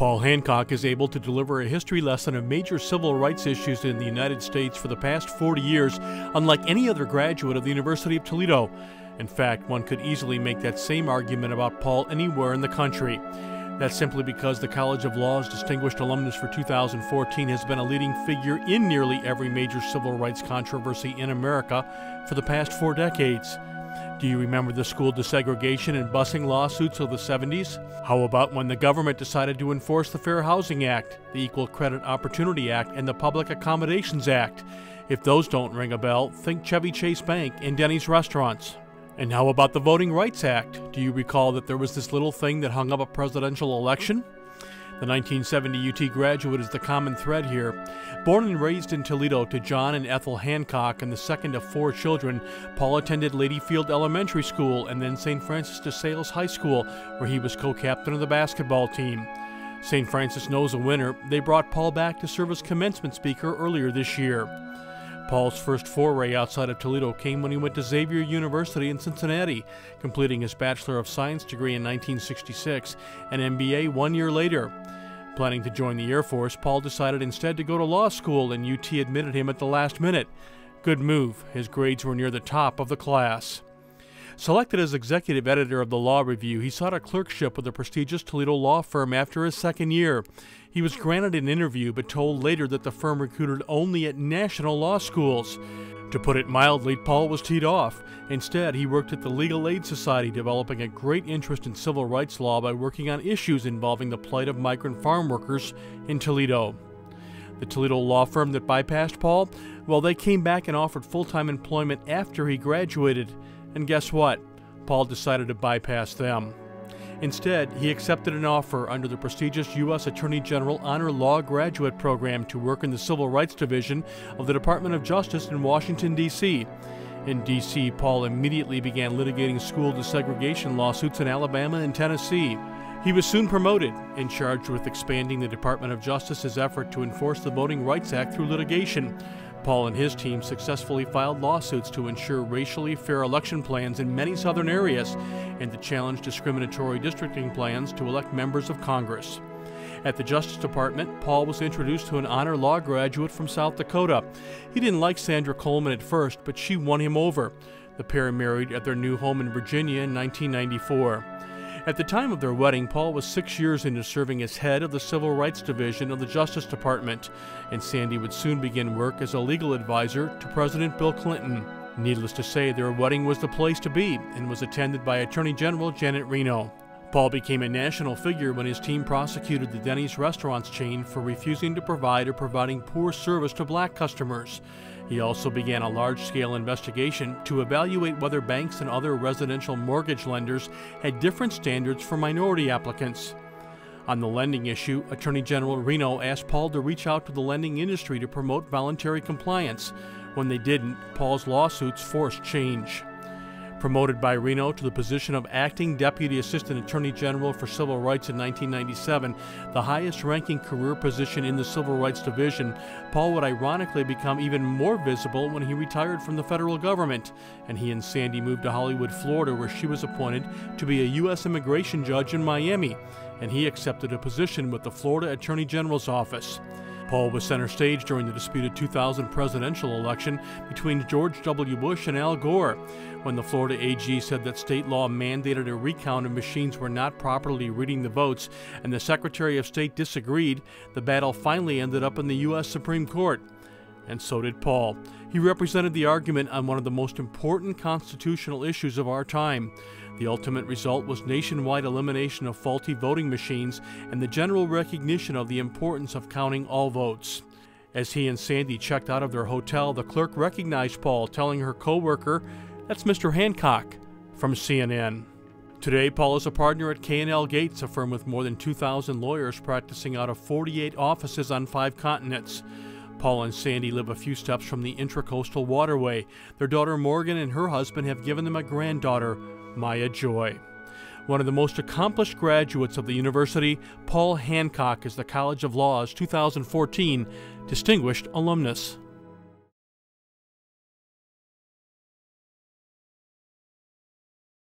Paul Hancock is able to deliver a history lesson of major civil rights issues in the United States for the past 40 years, unlike any other graduate of the University of Toledo. In fact, one could easily make that same argument about Paul anywhere in the country. That's simply because the College of Law's Distinguished Alumnus for 2014 has been a leading figure in nearly every major civil rights controversy in America for the past 4 decades. Do you remember the school desegregation and busing lawsuits of the 70s? How about when the government decided to enforce the Fair Housing Act, the Equal Credit Opportunity Act, and the Public Accommodations Act? If those don't ring a bell, think Chevy Chase Bank and Denny's restaurants. And how about the Voting Rights Act? Do you recall that there was this little thing that hung up a presidential election? The 1970 UT graduate is the common thread here. Born and raised in Toledo to John and Ethel Hancock and the second of 4 children, Paul attended Ladyfield Elementary School and then St. Francis de Sales High School, where he was co-captain of the basketball team. St. Francis knows a winner. They brought Paul back to serve as commencement speaker earlier this year. Paul's first foray outside of Toledo came when he went to Xavier University in Cincinnati, completing his Bachelor of Science degree in 1966 and MBA 1 year later. Planning to join the Air Force, Paul decided instead to go to law school, and UT admitted him at the last minute. Good move. His grades were near the top of the class. Selected as executive editor of the Law Review, he sought a clerkship with the prestigious Toledo law firm after his second year. He was granted an interview but told later that the firm recruited only at national law schools. To put it mildly, Paul was teed off. Instead, he worked at the Legal Aid Society, developing a great interest in civil rights law by working on issues involving the plight of migrant farm workers in Toledo. The Toledo law firm that bypassed Paul? Well, they came back and offered full-time employment after he graduated. And guess what? Paul decided to bypass them. Instead, he accepted an offer under the prestigious U.S. Attorney General Honor Law Graduate Program to work in the Civil Rights Division of the Department of Justice in Washington, D.C. In D.C., Paul immediately began litigating school desegregation lawsuits in Alabama and Tennessee. He was soon promoted and charged with expanding the Department of Justice's effort to enforce the Voting Rights Act through litigation. Paul and his team successfully filed lawsuits to ensure racially fair election plans in many southern areas and to challenge discriminatory districting plans to elect members of Congress. At the Justice Department, Paul was introduced to an honor law graduate from South Dakota. He didn't like Sandra Coleman at first, but she won him over. The pair married at their new home in Virginia in 1994. At the time of their wedding, Paul was 6 years into serving as head of the Civil Rights Division of the Justice Department, and Sandy would soon begin work as a legal advisor to President Bill Clinton. Needless to say, their wedding was the place to be and was attended by Attorney General Janet Reno. Paul became a national figure when his team prosecuted the Denny's restaurants chain for refusing to provide or providing poor service to black customers. He also began a large-scale investigation to evaluate whether banks and other residential mortgage lenders had different standards for minority applicants. On the lending issue, Attorney General Reno asked Paul to reach out to the lending industry to promote voluntary compliance. When they didn't, Paul's lawsuits forced change. Promoted by Reno to the position of Acting Deputy Assistant Attorney General for Civil Rights in 1997, the highest-ranking career position in the Civil Rights Division, Paul would ironically become even more visible when he retired from the federal government, and he and Sandy moved to Hollywood, Florida, where she was appointed to be a U.S. immigration judge in Miami, and he accepted a position with the Florida Attorney General's office. Paul was center stage during the disputed 2000 presidential election between George W. Bush and Al Gore. When the Florida AG said that state law mandated a recount and machines were not properly reading the votes, and the Secretary of State disagreed, the battle finally ended up in the U.S. Supreme Court. And so did Paul. He represented the argument on one of the most important constitutional issues of our time. The ultimate result was nationwide elimination of faulty voting machines and the general recognition of the importance of counting all votes. As he and Sandy checked out of their hotel, the clerk recognized Paul, telling her co-worker, "That's Mr. Hancock," from CNN. Today, Paul is a partner at K&L Gates, a firm with more than 2,000 lawyers practicing out of 48 offices on 5 continents. Paul and Sandy live a few steps from the Intracoastal Waterway. Their daughter Morgan and her husband have given them a granddaughter, Maya Joy. One of the most accomplished graduates of the university, Paul Hancock is the College of Law's 2014 Distinguished Alumnus.